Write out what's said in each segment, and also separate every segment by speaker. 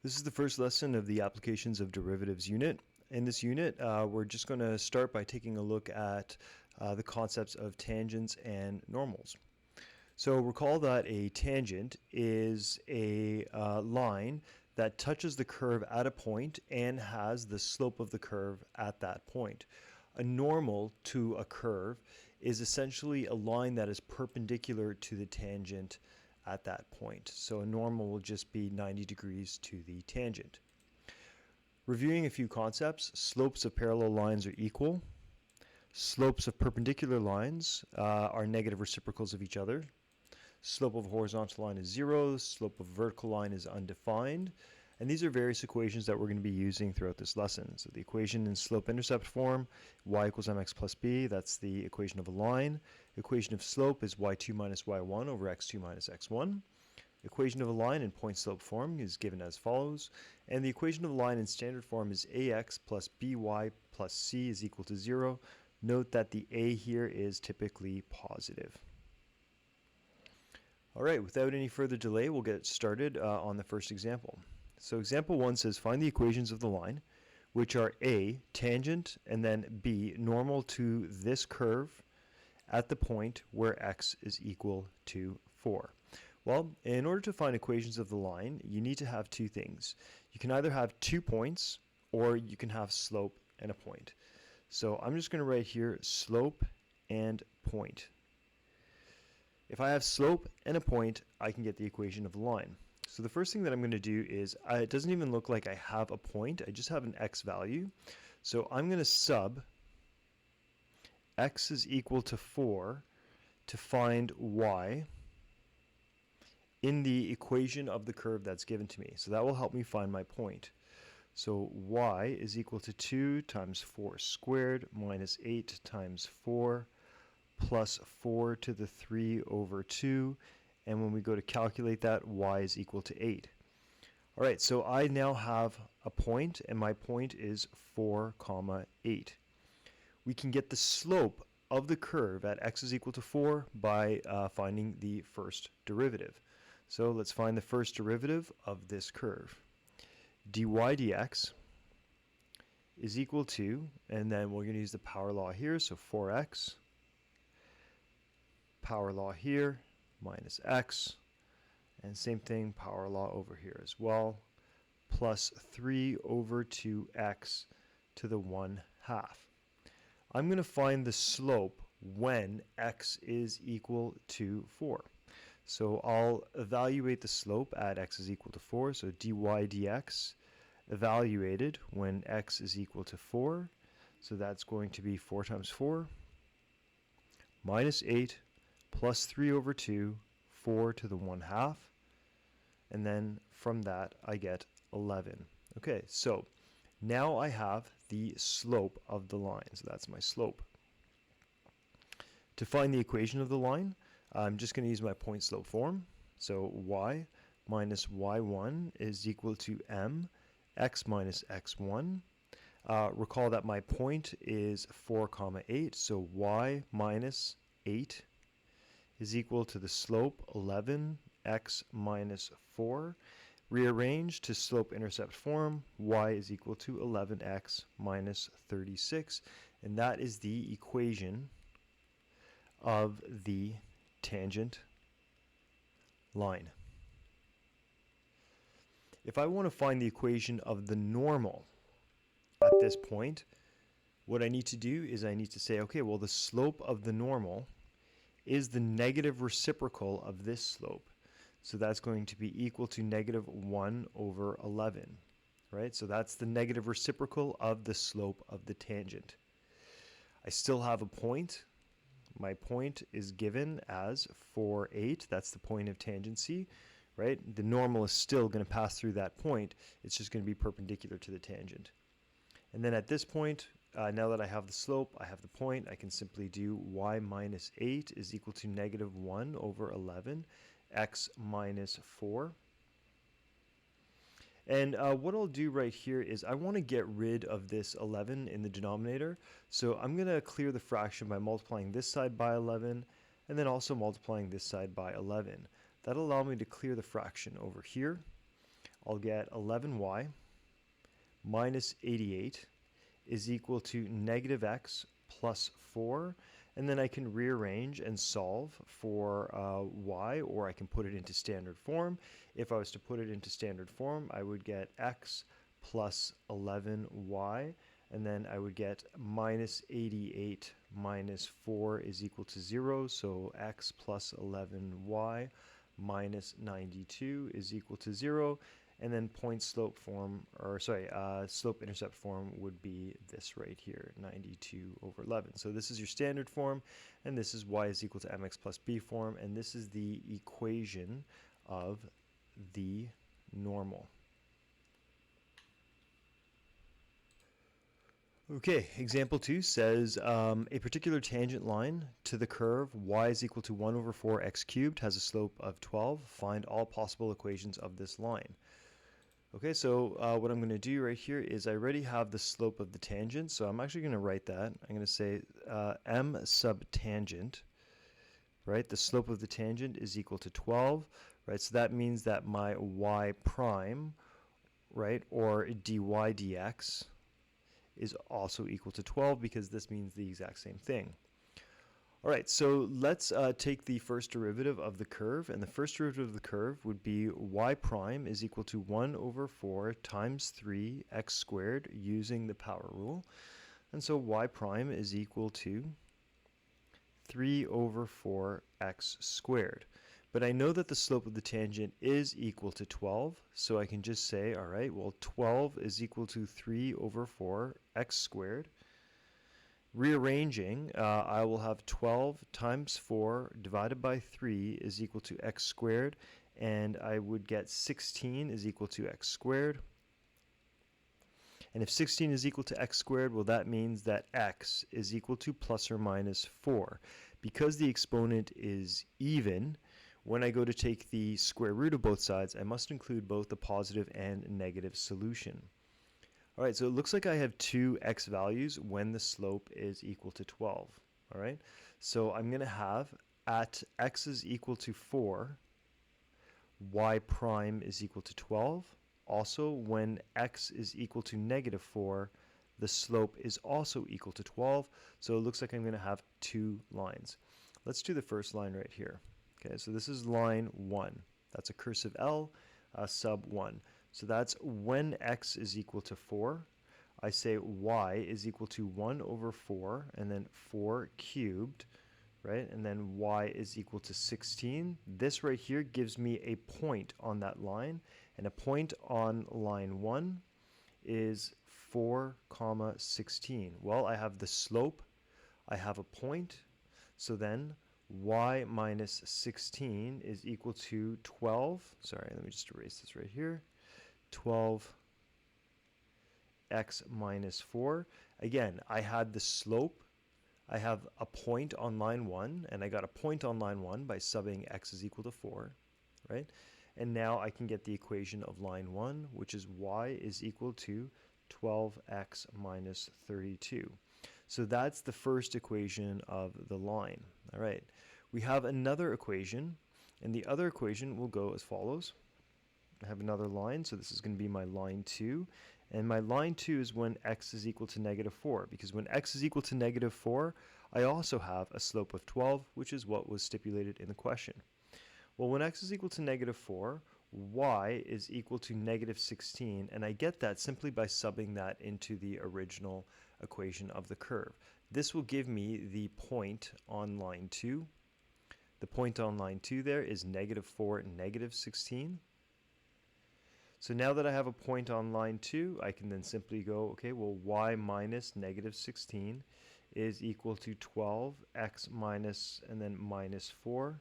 Speaker 1: This is the first lesson of the Applications of Derivatives unit. In this unit, we're just going to start by taking a look at the concepts of tangents and normals. So recall that a tangent is a line that touches the curve at a point and has the slope of the curve at that point. A normal to a curve is essentially a line that is perpendicular to the tangent at that point. So a normal will just be 90 degrees to the tangent. Reviewing a few concepts, slopes of parallel lines are equal. Slopes of perpendicular lines are negative reciprocals of each other. Slope of a horizontal line is 0, slope of a vertical line is undefined. And these are various equations that we're going to be using throughout this lesson. So the equation in slope-intercept form, y equals mx plus b, that's the equation of a line. Equation of slope is y2 minus y1 over x2 minus x1. Equation of a line in point slope form is given as follows. And the equation of a line in standard form is ax plus by plus c is equal to 0. Note that the a here is typically positive. All right, without any further delay, we'll get started on the first example. So example 1 says find the equations of the line, which are A, tangent, and then B, normal to this curve at the point where x is equal to 4. Well, in order to find equations of the line, you need to have two things. You can either have 2 points, or you can have slope and a point. So I'm just going to write here slope and point. If I have slope and a point, I can get the equation of the line. So the first thing that I'm going to do is, it doesn't even look like I have a point, I just have an x value. So I'm going to sub x is equal to 4 to find y in the equation of the curve that's given to me. So that will help me find my point. So y is equal to 2 times 4 squared minus 8 times 4 plus 4 to the 3 over 2. And when we go to calculate that, y is equal to 8. All right, so I now have a point, and my point is 4, 8. We can get the slope of the curve at x is equal to 4 by finding the first derivative. So let's find the first derivative of this curve. dy dx is equal to, and then we're going to use the power law here, so 4x, power law here, minus x, and same thing, power law over here as well, plus 3 over 2x to the 1/2. I'm going to find the slope when x is equal to 4. So I'll evaluate the slope at x is equal to 4, so dy dx evaluated when x is equal to 4, so that's going to be 4 times 4 minus 8 plus 3 over 2, 4 to the 1/2, and then from that I get 11. Okay, so now I have the slope of the line, so that's my slope. To find the equation of the line, I'm just going to use my point slope form. So y minus y1 is equal to m x minus x1. Recall that my point is 4, 8, so y minus 8 is equal to the slope 11 x minus 4. Rearrange to slope-intercept form, y is equal to 11x minus 36, and that is the equation of the tangent line. If I want to find the equation of the normal at this point, what I need to do is I need to say, okay, well, the slope of the normal is the negative reciprocal of this slope. So that's going to be equal to negative 1 over 11, right? So that's the negative reciprocal of the slope of the tangent. I still have a point. My point is given as 4, 8. That's the point of tangency, right? The normal is still going to pass through that point. It's just going to be perpendicular to the tangent. And then at this point, now that I have the slope, I have the point, I can simply do y minus 8 is equal to negative 1 over 11, x minus 4. And what I'll do right here is I want to get rid of this 11 in the denominator. So I'm going to clear the fraction by multiplying this side by 11 and then also multiplying this side by 11. That'll allow me to clear the fraction over here. I'll get 11y minus 88 is equal to negative x plus 4. And then I can rearrange and solve for y, or I can put it into standard form. If I was to put it into standard form, I would get x plus 11y, and then I would get minus 88 minus 4 is equal to 0, so x plus 11y minus 92 is equal to 0, and then point slope form, or sorry, slope intercept form would be this right here, 92 over 11. So this is your standard form, and this is y is equal to mx plus b form, and this is the equation of the normal. Okay, example 2 says a particular tangent line to the curve y is equal to 1 over 4x cubed has a slope of 12. Find all possible equations of this line. Okay, so what I'm going to do right here is I already have the slope of the tangent, so I'm actually going to write that. I'm going to say m sub tangent, right? The slope of the tangent is equal to 12, right? So that means that my y prime, right, or dy dx is also equal to 12, because this means the exact same thing. All right, so let's take the first derivative of the curve, and the first derivative of the curve would be y prime is equal to 1 over 4 times 3x squared using the power rule. And so y prime is equal to 3 over 4x squared. But I know that the slope of the tangent is equal to 12, so I can just say, all right, well, 12 is equal to 3 over 4x squared. Rearranging, I will have 12 times 4 divided by 3 is equal to x squared, and I would get 16 is equal to x squared. And if 16 is equal to x squared, well, that means that x is equal to plus or minus 4. Because the exponent is even, when I go to take the square root of both sides, I must include both the positive and negative solution. All right, so it looks like I have two x values when the slope is equal to 12. All right, so I'm going to have at x is equal to 4, y prime is equal to 12. Also, when x is equal to negative 4, the slope is also equal to 12. So it looks like I'm going to have two lines. Let's do the first line right here. Okay, so this is line 1. That's a cursive L sub 1. So that's when x is equal to 4, I say y is equal to 1 over 4, and then 4 cubed, right? And then y is equal to 16. This right here gives me a point on that line, and a point on line 1 is 4, 16. Well, I have the slope, I have a point, so then y minus 16 is equal to 12. Sorry, let me just erase this right here. 12x minus 4. Again, I had the slope. I have a point on line 1, and I got a point on line 1 by subbing x is equal to 4, right? And now I can get the equation of line 1, which is y is equal to 12x minus 32. So that's the first equation of the line. All right. We have another equation, and the other equation will go as follows. I have another line, so this is going to be my line 2. And my line 2 is when x is equal to negative 4, because when x is equal to negative 4, I also have a slope of 12, which is what was stipulated in the question. Well, when x is equal to negative 4, y is equal to negative 16, and I get that simply by subbing that into the original equation of the curve. This will give me the point on line 2. The point on line 2 there is negative 4 and negative 16. So now that I have a point on line 2, I can then simply go, okay, well, y minus negative 16 is equal to 12x minus, and then minus 4.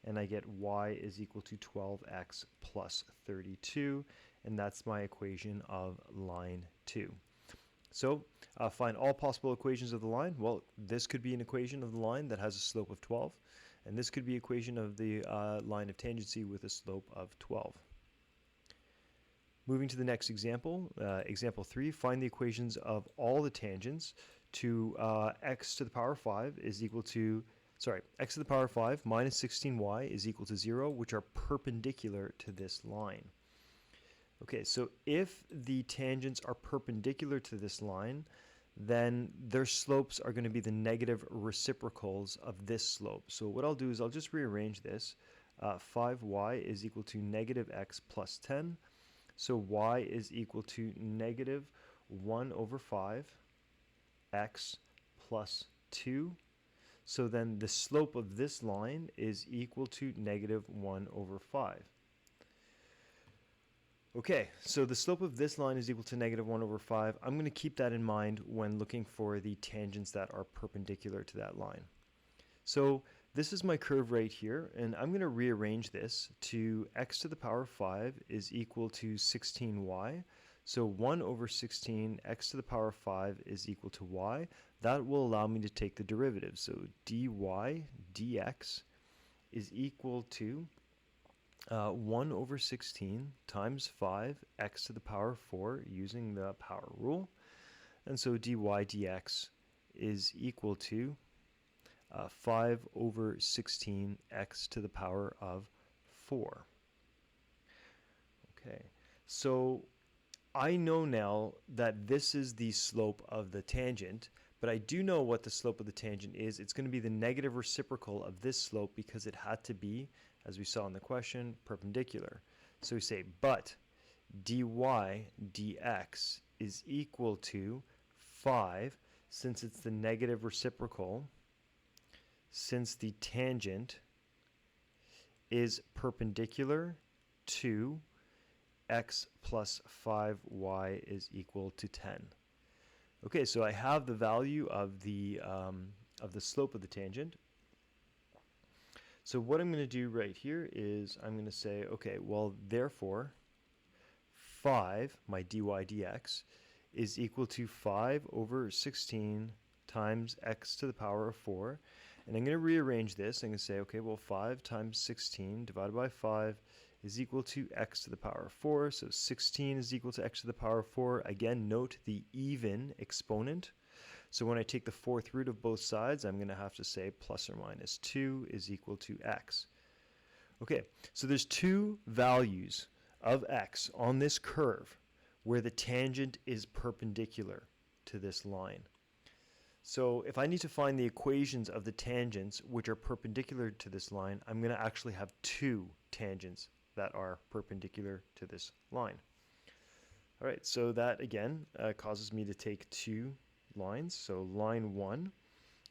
Speaker 1: And I get y is equal to 12x plus 32. And that's my equation of line 2. So find all possible equations of the line. Well, this could be an equation of the line that has a slope of 12. And this could be equation of the line of tangency with a slope of 12. Moving to the next example, example 3, find the equations of all the tangents to x to the power 5 is equal to, x to the power 5 minus 16y is equal to 0, which are perpendicular to this line. Okay, so if the tangents are perpendicular to this line, then their slopes are going to be the negative reciprocals of this slope. So what I'll do is I'll just rearrange this. 5y is equal to negative x plus 10. So y is equal to negative 1 over 5 x plus 2. So then the slope of this line is equal to negative 1 over 5. Okay, so the slope of this line is equal to negative 1 over 5. I'm going to keep that in mind when looking for the tangents that are perpendicular to that line. So this is my curve right here, and I'm going to rearrange this to x to the power 5 is equal to 16y. So 1 over 16 x to the power 5 is equal to y. That will allow me to take the derivative. So dy dx is equal to 1 over 16 times 5 x to the power 4 using the power rule. And so dy dx is equal to 5 over 16 x to the power of 4. Okay, so I know now that this is the slope of the tangent, but I do know what the slope of the tangent is. It's going to be the negative reciprocal of this slope because it had to be, as we saw in the question, perpendicular. So we say, but dy dx is equal to 5, since it's the negative reciprocal, since the tangent is perpendicular to x plus 5y is equal to 10. Okay, so I have the value of the slope of the tangent. So what I'm going to do right here is I'm going to say, okay, well, therefore, 5, my dy dx, is equal to 5 over 16 times x to the power of 4. And I'm going to rearrange this. I'm going to say, okay, well, 5 times 16 divided by 5 is equal to x to the power of 4. So 16 is equal to x to the power of 4. Again, note the even exponent. So when I take the fourth root of both sides, I'm going to have to say plus or minus 2 is equal to x. Okay, so there's two values of x on this curve where the tangent is perpendicular to this line. So if I need to find the equations of the tangents which are perpendicular to this line, I'm going to actually have two tangents that are perpendicular to this line. All right, so that again causes me to take two lines. So line 1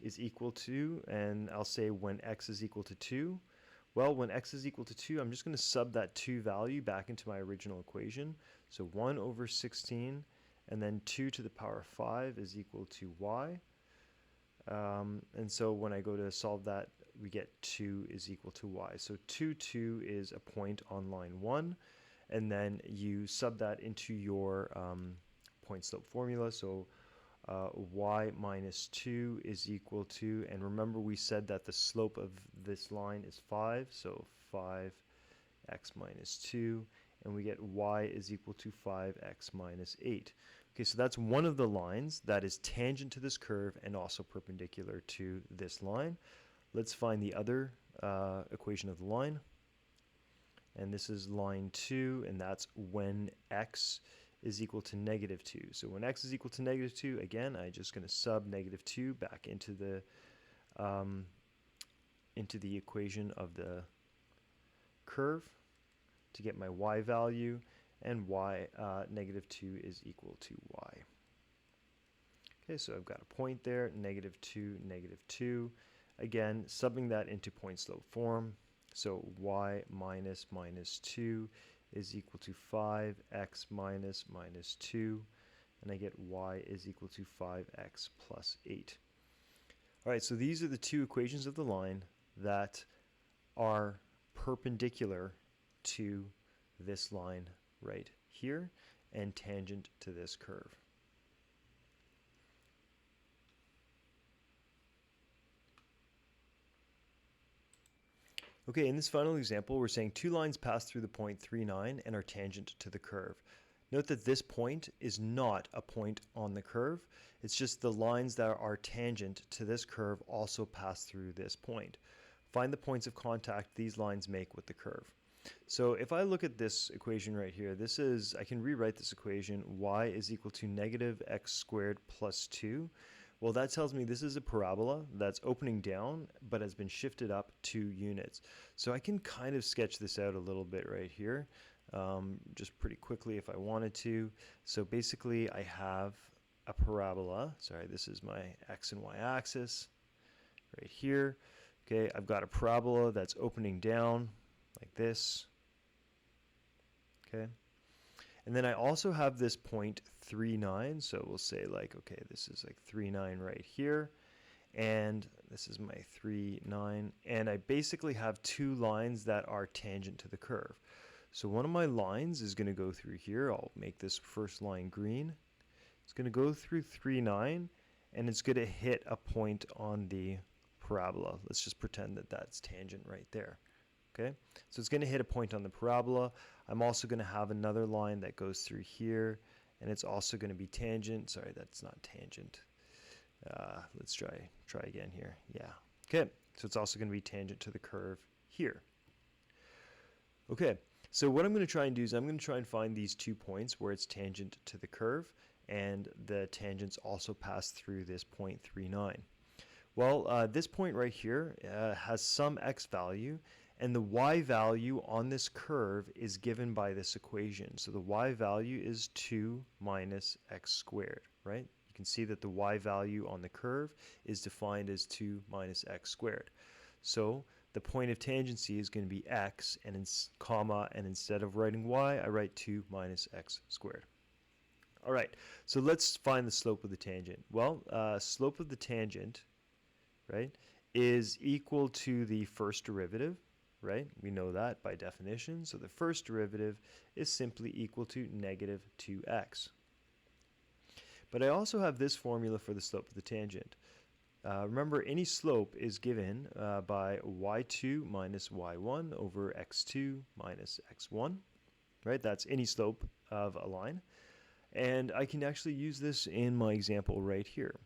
Speaker 1: is equal to, and I'll say when x is equal to 2. Well, when x is equal to 2, I'm just going to sub that 2 value back into my original equation. So 1 over 16, and then 2 to the power of 5 is equal to y. And so when I go to solve that, we get 2 is equal to y. So 2 is a point on line 1, and then you sub that into your point slope formula. So y minus 2 is equal to, and remember we said that the slope of this line is 5, so 5x minus 2, and we get y is equal to 5x minus 8. Okay, so that's one of the lines that is tangent to this curve and also perpendicular to this line. Let's find the other equation of the line. And this is line 2, and that's when x is equal to negative 2. So when x is equal to negative 2, again, I'm just going to sub negative 2 back into the equation of the curve to get my y value, and y negative 2 is equal to y. Okay, so I've got a point there, negative 2, negative 2. Again, subbing that into point slope form. So y minus minus 2 is equal to 5x minus minus 2, and I get y is equal to 5x plus 8. All right, so these are the two equations of the line that are perpendicular to this line right here and tangent to this curve. Okay, in this final example, we're saying two lines pass through the point 3, 9 and are tangent to the curve. Note that this point is not a point on the curve. It's just the lines that are tangent to this curve also pass through this point. Find the points of contact these lines make with the curve. So if I look at this equation right here, I can rewrite this equation, y is equal to negative x squared plus 2. Well, that tells me this is a parabola that's opening down, but has been shifted up 2 units. So I can kind of sketch this out a little bit right here, just pretty quickly if I wanted to. So basically I have a parabola. Sorry, this is my x and y axis right here. Okay, I've got a parabola that's opening down like this. Okay, and then I also have this point 3,9, so we'll say like, okay, this is like 3,9 right here, and this is my 3,9, and I basically have 2 lines that are tangent to the curve. So one of my lines is going to go through here. I'll make this first line green. It's going to go through 3,9, and it's going to hit a point on the parabola. Let's just pretend that that's tangent right there. Okay, so it's going to hit a point on the parabola. I'm also going to have another line that goes through here, and it's also going to be tangent. Sorry, that's not tangent. Let's try again here. Yeah. Okay, so it's also going to be tangent to the curve here. Okay, so what I'm going to try and do is I'm going to try and find these 2 points where it's tangent to the curve, and the tangents also pass through this point 3,9. Well, this point right here has some x value, and the y value on this curve is given by this equation. So the y value is 2 minus x squared, right? You can see that the y value on the curve is defined as 2 minus x squared. So the point of tangency is going to be x, and comma, and instead of writing y, I write 2 minus x squared. All right, so let's find the slope of the tangent. Well, slope of the tangent, right, is equal to the first derivative, right? We know that by definition. So the first derivative is simply equal to negative 2x. But I also have this formula for the slope of the tangent. Remember, any slope is given by y2 minus y1 over x2 minus x1, right? That's any slope of a line. And I can actually use this in my example right here.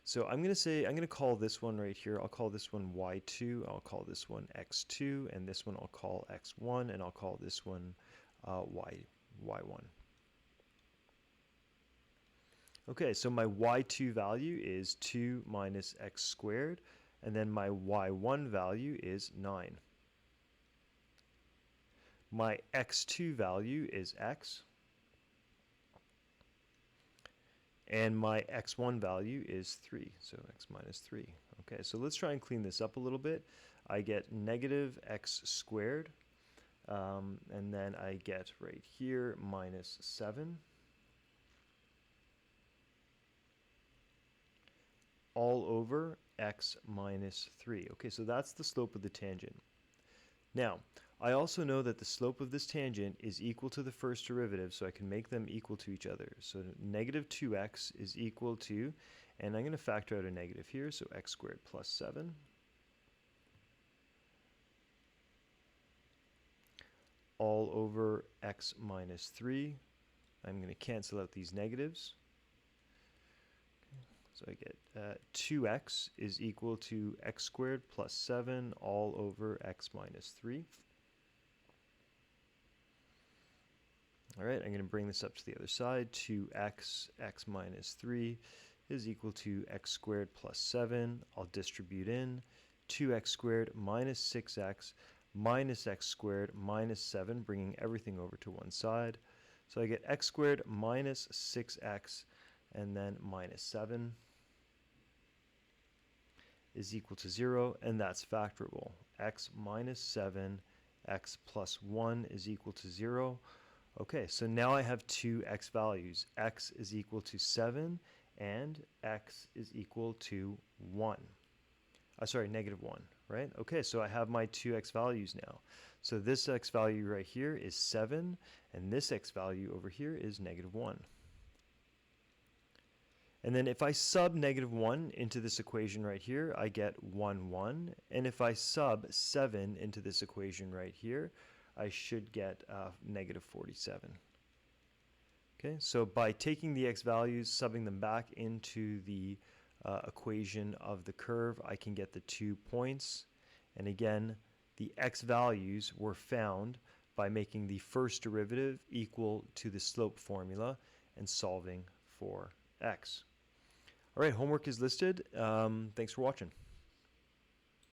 Speaker 1: So I'm going to call this one right here, I'll call this one y2, I'll call this one x2, and this one I'll call x1, and I'll call this one y1. Okay, so my y2 value is 2 minus x squared, and then my y1 value is 9. My x2 value is x, and my x1 value is 3, so x minus 3. Okay, so let's try and clean this up a little bit. I get negative x squared, and then I get right here minus 7, all over x minus 3. Okay, so that's the slope of the tangent. Now, I also know that the slope of this tangent is equal to the first derivative, so I can make them equal to each other. So negative 2x is equal to, and I'm going to factor out a negative here, so x squared plus 7. All over x minus 3. I'm going to cancel out these negatives. So I get 2x is equal to x squared plus 7 all over x minus 3. All right, I'm going to bring this up to the other side. 2x, x minus 3 is equal to x squared plus 7. I'll distribute in. 2x squared minus 6x minus x squared minus 7, bringing everything over to one side. So I get x squared minus 6x and then minus 7 is equal to 0, and that's factorable. X minus 7, x plus 1 is equal to 0. Okay, so now I have two x values. X is equal to 7, and x is equal to 1. Negative 1, right? Okay, so I have my two x values now. So this x value right here is 7, and this x value over here is negative 1. And then if I sub negative 1 into this equation right here, I get 1, 1. And if I sub 7 into this equation right here, I should get negative 47. Okay, so by taking the x values, subbing them back into the equation of the curve, I can get the 2 points. And again, the x values were found by making the first derivative equal to the slope formula and solving for x. All right, homework is listed. Thanks for watching.